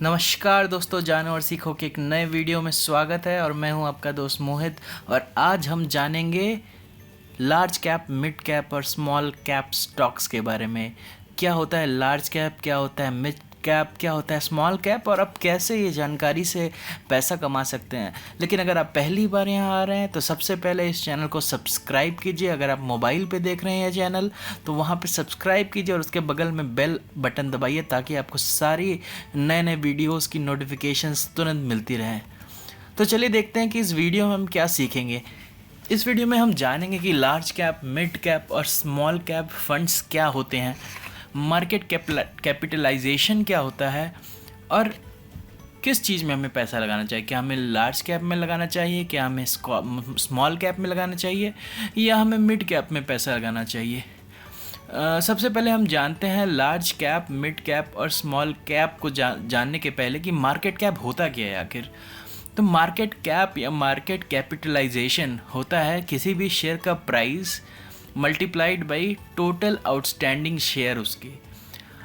नमस्कार दोस्तों, जानो और सीखो के एक नए वीडियो में स्वागत है। और मैं हूं आपका दोस्त मोहित। और आज हम जानेंगे लार्ज कैप, मिड कैप और स्मॉल कैप स्टॉक्स के बारे में। क्या होता है लार्ज कैप, क्या होता है मिड कैप, क्या होता है स्मॉल कैप, और आप कैसे ये जानकारी से पैसा कमा सकते हैं। लेकिन अगर आप पहली बार यहाँ आ रहे हैं तो सबसे पहले इस चैनल को सब्सक्राइब कीजिए। अगर आप मोबाइल पे देख रहे हैं ये चैनल तो वहाँ पे सब्सक्राइब कीजिए और उसके बगल में बेल बटन दबाइए ताकि आपको सारी नए नए वीडियोस की नोटिफिकेशंस तुरंत मिलती रहें। तो चलिए देखते हैं कि इस वीडियो में हम क्या सीखेंगे। इस वीडियो में हम जानेंगे कि लार्ज कैप, मिड कैप और स्मॉल कैप फंड्स क्या होते हैं, मार्केट कैपिटलाइजेशन क्या होता है और किस चीज़ में हमें पैसा लगाना चाहिए। क्या हमें लार्ज कैप में लगाना चाहिए, क्या हमें स्मॉल कैप में लगाना चाहिए, या हमें मिड कैप में पैसा लगाना चाहिए। सबसे पहले हम जानते हैं लार्ज कैप, मिड कैप और स्मॉल कैप को जानने के पहले कि मार्केट कैप होता क्या है आखिर। तो मार्केट कैप या मार्केट कैपिटलाइजेशन होता है किसी भी शेयर का price multiplied by total outstanding share उसकी।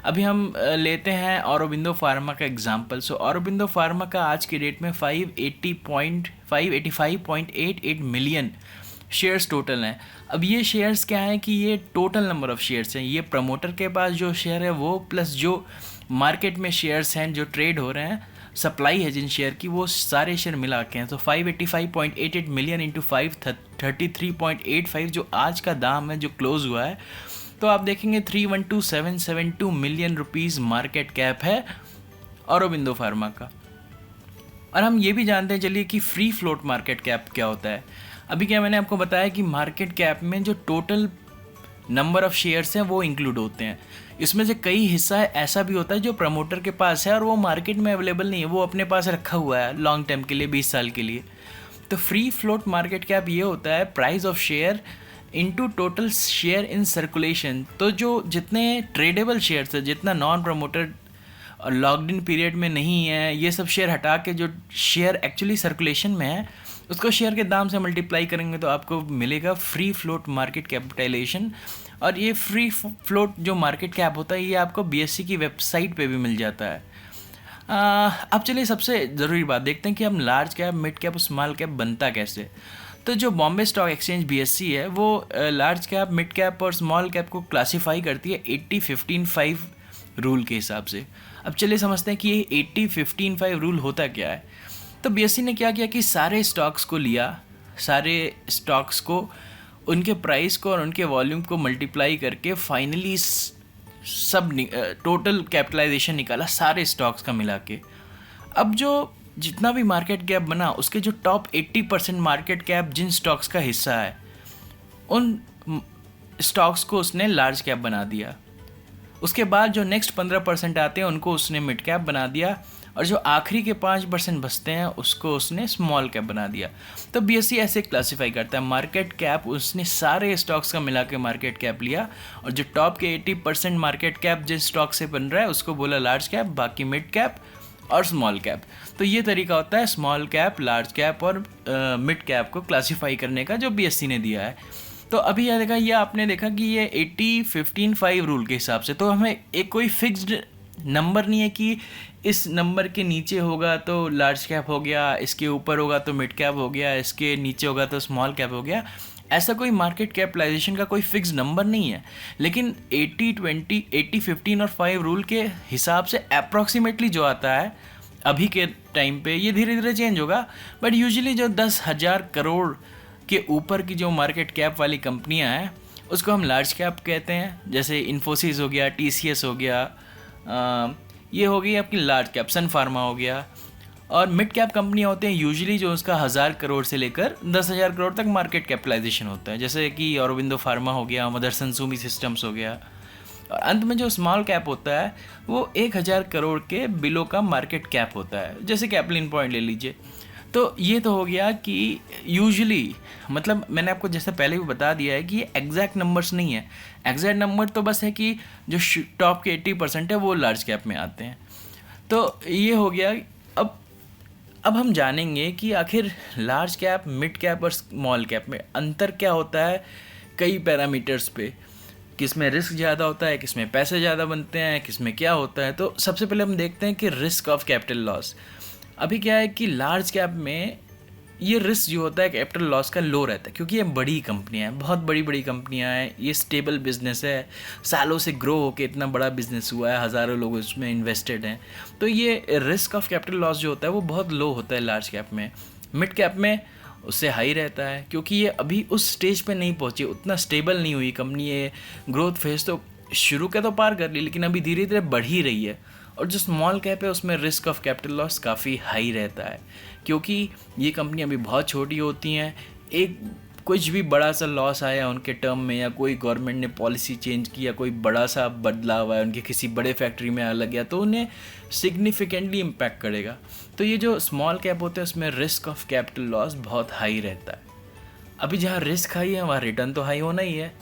अभी हम लेते हैं औरोबिंदो फार्मा का एग्जांपल। सो औरोबिंदो फार्मा का आज की डेट में 585.88 मिलियन शेयर्स टोटल हैं। अब ये शेयर्स क्या हैं कि ये टोटल नंबर ऑफ़ शेयर्स हैं। ये प्रमोटर के पास जो शेयर है वो प्लस जो मार्केट में शेयर्स हैं जो ट्रेड हो रहे हैं, सप्लाई है जिन शेयर की, वो सारे शेयर मिला के हैं। तो 585.88 मिलियन इंटू 533.85 जो आज का दाम है जो क्लोज हुआ है, तो आप देखेंगे 312,772 मिलियन रुपीज़ मार्केट कैप है औरोबिंदो फार्मा का। और हम ये भी जानते हैं चलिए कि फ्री फ्लोट मार्केट कैप क्या होता है। अभी क्या मैंने आपको बताया कि मार्केट कैप में जो टोटल नंबर ऑफ़ शेयर्स हैं वो इंक्लूड होते हैं। इसमें से कई हिस्सा ऐसा भी होता है जो प्रमोटर के पास है और वो मार्केट में अवेलेबल नहीं है, वो अपने पास रखा हुआ है लॉन्ग टर्म के लिए, 20 साल के लिए। तो फ्री फ्लोट मार्केट कैप ये होता है price of share into total share in circulation. तो जो जितने ट्रेडेबल शेयर्स है, जितना नॉन प्रमोटर और लॉक्ड इन पीरियड में नहीं है, ये सब शेयर हटा के जो शेयर एक्चुअली सर्कुलेशन में है उसको शेयर के दाम से मल्टीप्लाई करेंगे तो आपको मिलेगा फ्री फ्लोट मार्केट कैपिटलाइजेशन। और ये फ्री फ्लोट जो मार्केट कैप होता है ये आपको बीएसई की वेबसाइट पे भी मिल जाता है। अब चलिए सबसे ज़रूरी बात देखते हैं कि हम लार्ज कैप, मिड कैप और स्मॉल कैप बनता कैसे। तो जो बॉम्बे स्टॉक एक्सचेंज बीएसई है वो लार्ज कैप, मिड कैप और स्मॉल कैप को क्लासीफाई करती है 80-15-5 रूल के हिसाब से। अब चलिए समझते हैं कि ये 80-15-5 रूल होता क्या है। तो बीएसई ने क्या किया कि सारे स्टॉक्स को लिया, सारे स्टॉक्स को, उनके प्राइस को और उनके वॉल्यूम को मल्टीप्लाई करके फाइनली सब टोटल कैपिटलाइजेशन निकाला सारे स्टॉक्स का मिला के। अब जो जितना भी मार्केट कैप बना उसके जो टॉप 80% मार्केट कैप जिन स्टॉक्स का हिस्सा है उन स्टॉक्स को उसने लार्ज कैप बना दिया। उसके बाद जो नेक्स्ट 15% आते हैं उनको उसने मिड कैप बना दिया और जो आखिरी के 5% बचते हैं उसको उसने स्मॉल कैप बना दिया। तो बीएसई ऐसे क्लासीफाई करता है मार्केट कैप, उसने सारे स्टॉक्स का मिला के मार्केट कैप लिया और जो टॉप के 80% मार्केट कैप जिस स्टॉक से बन रहा है उसको बोला लार्ज कैप, बाकी मिड कैप और स्मॉल कैप। तो ये तरीका होता है स्मॉल कैप, लार्ज कैप और मिड कैप को क्लासीफाई करने का जो बीएसई ने दिया है। तो अभी यह देखा, ये आपने देखा कि ये 80-15-5 रूल के हिसाब से, तो हमें एक कोई फिक्स्ड नंबर नहीं है कि इस नंबर के नीचे होगा तो लार्ज कैप हो गया, इसके ऊपर होगा तो मिड कैप हो गया, इसके नीचे होगा तो स्मॉल कैप हो गया। ऐसा कोई मार्केट कैपिटलाइजेशन का कोई फिक्स नंबर नहीं है। लेकिन 80-20, 80-15 और 5 रूल के हिसाब से अप्रॉक्सीमेटली जो आता है अभी के टाइम पे, ये धीरे धीरे चेंज होगा, बट यूजुअली जो 10,000 करोड़ के ऊपर की जो मार्केट कैप वाली कंपनियां हैं उसको हम लार्ज कैप कहते हैं। जैसे इन्फोसिस हो गया, टीसीएस हो गया, ये हो गई आपकी लार्ज कैप, सन फार्मा हो गया। और मिड कैप कंपनियां होते हैं यूजुअली जो उसका 1000 करोड़ से लेकर 10,000 करोड़ तक मार्केट कैपिटलाइजेशन होता है, जैसे कि औरोबिंदो फार्मा हो गया, मदरसन सुमी सिस्टम्स हो गया। और अंत में जो स्मॉल कैप होता है वो 1000 करोड़ के बिलो का मार्केट कैप होता है, जैसे कैपलिन पॉइंट ले लीजिए। तो ये तो हो गया कि यूजुअली, मतलब मैंने आपको जैसे पहले भी बता दिया है कि ये एग्जैक्ट नंबर्स नहीं है। एग्जैक्ट नंबर तो बस है कि जो टॉप के 80% है वो लार्ज कैप में आते हैं। तो ये हो गया। अब हम जानेंगे कि आखिर लार्ज कैप, मिड कैप और स्मॉल कैप में अंतर क्या होता है कई पैरामीटर्स पे। किस में रिस्क ज़्यादा होता है, किस में पैसे ज़्यादा बनते हैं, किस में क्या होता है। तो सबसे पहले हम देखते हैं कि रिस्क ऑफ कैपिटल लॉस। अभी क्या है कि लार्ज कैप में ये रिस्क जो होता है कैपिटल लॉस का लो रहता है, क्योंकि ये बड़ी कंपनियां हैं, बहुत बड़ी बड़ी कंपनियां हैं, ये स्टेबल बिजनेस है, सालों से ग्रो होकर इतना बड़ा बिजनेस हुआ है, हज़ारों लोग इसमें इन्वेस्टेड हैं। तो ये रिस्क ऑफ कैपिटल लॉस जो होता है वो बहुत लो होता है लार्ज कैप में। मिड कैप में उससे हाई रहता है, क्योंकि ये अभी उस स्टेज पे नहीं पहुंची, उतना स्टेबल नहीं हुई कंपनी। ये ग्रोथ फेज तो शुरू के तो पार कर ली, लेकिन अभी धीरे धीरे बढ़ ही रही है। और जो स्मॉल कैप है उसमें रिस्क ऑफ कैपिटल लॉस काफ़ी हाई रहता है, क्योंकि ये कंपनी अभी बहुत छोटी होती हैं। एक कुछ भी बड़ा सा लॉस आया उनके टर्म में, या कोई गवर्नमेंट ने पॉलिसी चेंज की, या कोई बड़ा सा बदलाव आया उनके किसी बड़े फैक्ट्री में लग गया, तो उन्हें सिग्निफिकेंटली इम्पैक्ट करेगा। तो ये जो स्मॉल कैप होते हैं उसमें रिस्क ऑफ कैपिटल लॉस बहुत हाई रहता है। अभी जहाँ रिस्क हाई है वहाँ रिटर्न तो हाई होना ही है।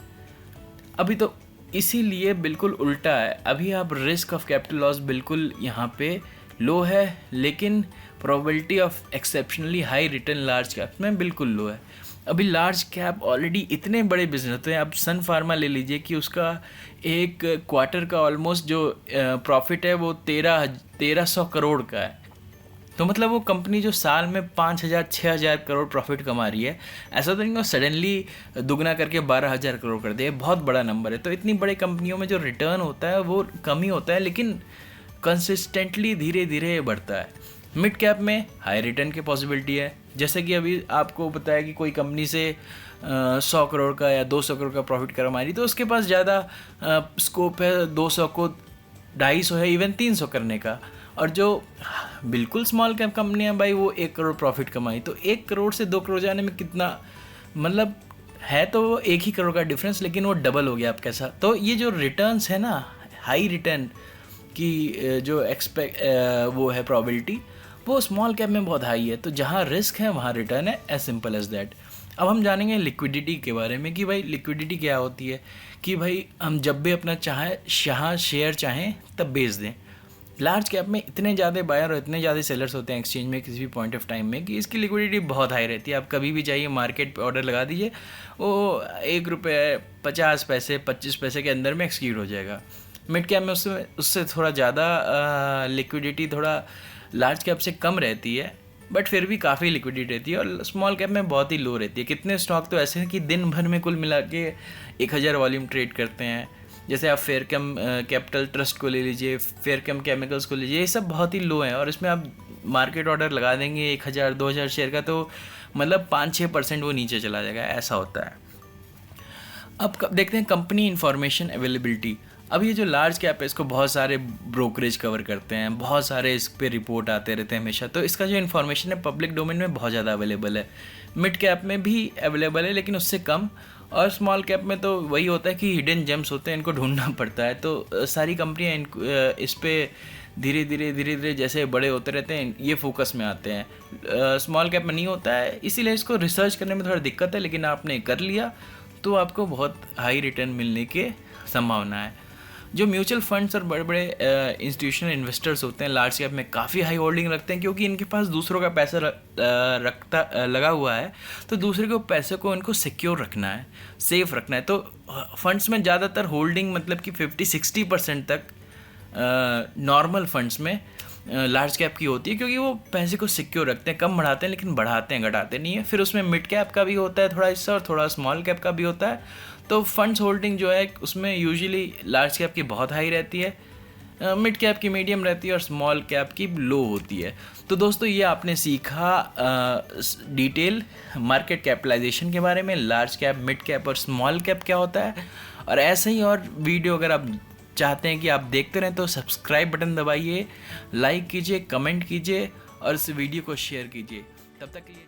अभी तो इसीलिए बिल्कुल उल्टा है, अभी आप रिस्क ऑफ कैपिटल लॉस बिल्कुल यहाँ पे लो है, लेकिन probability of exceptionally high return large cap में बिल्कुल लो है। अभी लार्ज कैप ऑलरेडी इतने बड़े बिजनेस होते हैं। आप सन फार्मा ले लीजिए कि उसका एक क्वार्टर का ऑलमोस्ट जो प्रॉफिट है वो 1300 करोड़ का है। तो मतलब वो कंपनी जो साल में 5000-6000 करोड़ प्रॉफिट कमा रही है, ऐसा तो नहीं सडनली दुगना करके 12000 करोड़ कर दे, बहुत बड़ा नंबर है। तो इतनी बड़ी कंपनियों में जो रिटर्न होता है वो कम ही होता है, लेकिन कंसिस्टेंटली धीरे धीरे बढ़ता है। मिड कैप में हाई रिटर्न की पॉसिबिलिटी है, जैसे कि अभी आपको पता है कि कोई कंपनी से 100 करोड़ का या 200 करोड़ का प्रॉफिट कमा रही, तो उसके पास ज़्यादा स्कोप है 200 को 250 है, इवन 300 करने का। और जो बिल्कुल स्मॉल कैप कंपनी है भाई, वो 1 करोड़ प्रॉफिट कमाई, तो 1 करोड़ से 2 करोड़ जाने में कितना, मतलब है तो 1 ही करोड़ का डिफरेंस, लेकिन वो डबल हो गया आप कैसा। तो ये जो रिटर्न्स है ना, हाई रिटर्न की जो वो है प्रोबेबिलिटी, वो स्मॉल कैप में बहुत हाई है। तो जहाँ रिस्क है वहाँ रिटर्न है, एज सिंपल एज दैट। अब हम जानेंगे लिक्विडिटी के बारे में कि भाई लिक्विडिटी क्या होती है, कि भाई हम जब भी अपना शेयर चाहें तब बेच दें। लार्ज कैप में इतने ज़्यादा बायर और इतने ज़्यादा सेलर्स होते हैं एक्सचेंज में किसी भी पॉइंट ऑफ टाइम में, कि इसकी लिक्विडिटी बहुत हाई रहती है। आप कभी भी जाइए मार्केट पे ऑर्डर लगा दीजिए, वो 1 रुपये 50 पैसे 25 पैसे के अंदर में एक्सक्यूट हो जाएगा। मिड कैप में उससे थोड़ा ज़्यादा लिक्विडिटी थोड़ा लार्ज कैप से कम रहती है, बट फिर भी काफ़ी लिक्विडिटी रहती है। और स्मॉल कैप में बहुत ही लो रहती है। कितने स्टॉक तो ऐसे हैं कि दिन भर में कुल मिला के 1000 वॉल्यूम ट्रेड करते हैं। जैसे आप फेयरकम कैपिटल ट्रस्ट को ले लीजिए, फेयरकम केमिकल्स को लीजिए, ये सब बहुत ही लो हैं। और इसमें आप मार्केट ऑर्डर लगा देंगे 1000-2000 शेयर का, तो मतलब 5-6% वो नीचे चला जाएगा, ऐसा होता है। अब देखते हैं कंपनी इन्फॉर्मेशन अवेलेबिलिटी। अब ये जो लार्ज कैप है इसको बहुत सारे ब्रोकरेज कवर करते हैं, बहुत सारे इस पे रिपोर्ट आते रहते हैं हमेशा, तो इसका जो इन्फॉर्मेशन है पब्लिक डोमेन में बहुत ज़्यादा अवेलेबल है। मिड कैप में भी अवेलेबल है, लेकिन उससे कम। और स्मॉल कैप में तो वही होता है कि हिडन जेम्स होते हैं, इनको ढूंढना पड़ता है। तो सारी कंपनियां इस पर धीरे धीरे जैसे बड़े होते रहते हैं ये फोकस में आते हैं। स्मॉल कैप में नहीं होता है, इसीलिए इसको रिसर्च करने में थोड़ा दिक्कत है, लेकिन आपने कर लिया तो आपको बहुत हाई रिटर्न मिलने की संभावना है। जो म्यूचुअल फंड्स और बड़े बड़े इंस्टीट्यूशनल इन्वेस्टर्स होते हैं लार्ज कैप में काफ़ी हाई होल्डिंग रखते हैं, क्योंकि इनके पास दूसरों का पैसा लगा हुआ है, तो दूसरे को पैसे को इनको सिक्योर रखना है, सेफ रखना है। तो फंड्स में ज़्यादातर होल्डिंग मतलब कि 50-60% तक नॉर्मल फंड्स में लार्ज कैप की होती है, क्योंकि वो पैसे को सिक्योर रखते हैं, कम बढ़ाते हैं लेकिन बढ़ाते हैं, घटाते नहीं है। फिर उसमें मिड कैप का भी होता है थोड़ा हिस्सा और थोड़ा स्मॉल कैप का भी होता है। तो फंड्स होल्डिंग जो है उसमें यूजुअली लार्ज कैप की बहुत हाई रहती है, मिड कैप की मीडियम रहती है और स्मॉल कैप की लो होती है। तो दोस्तों ये आपने सीखा डिटेल मार्केट कैपिटलाइजेशन के बारे में, लार्ज कैप, मिड कैप और स्मॉल कैप क्या होता है। और ऐसे ही और वीडियो अगर आप चाहते हैं कि आप देखते रहें तो सब्सक्राइब बटन दबाइए, लाइक कीजिए, कमेंट कीजिए और इस वीडियो को शेयर कीजिए। तब तक के लिए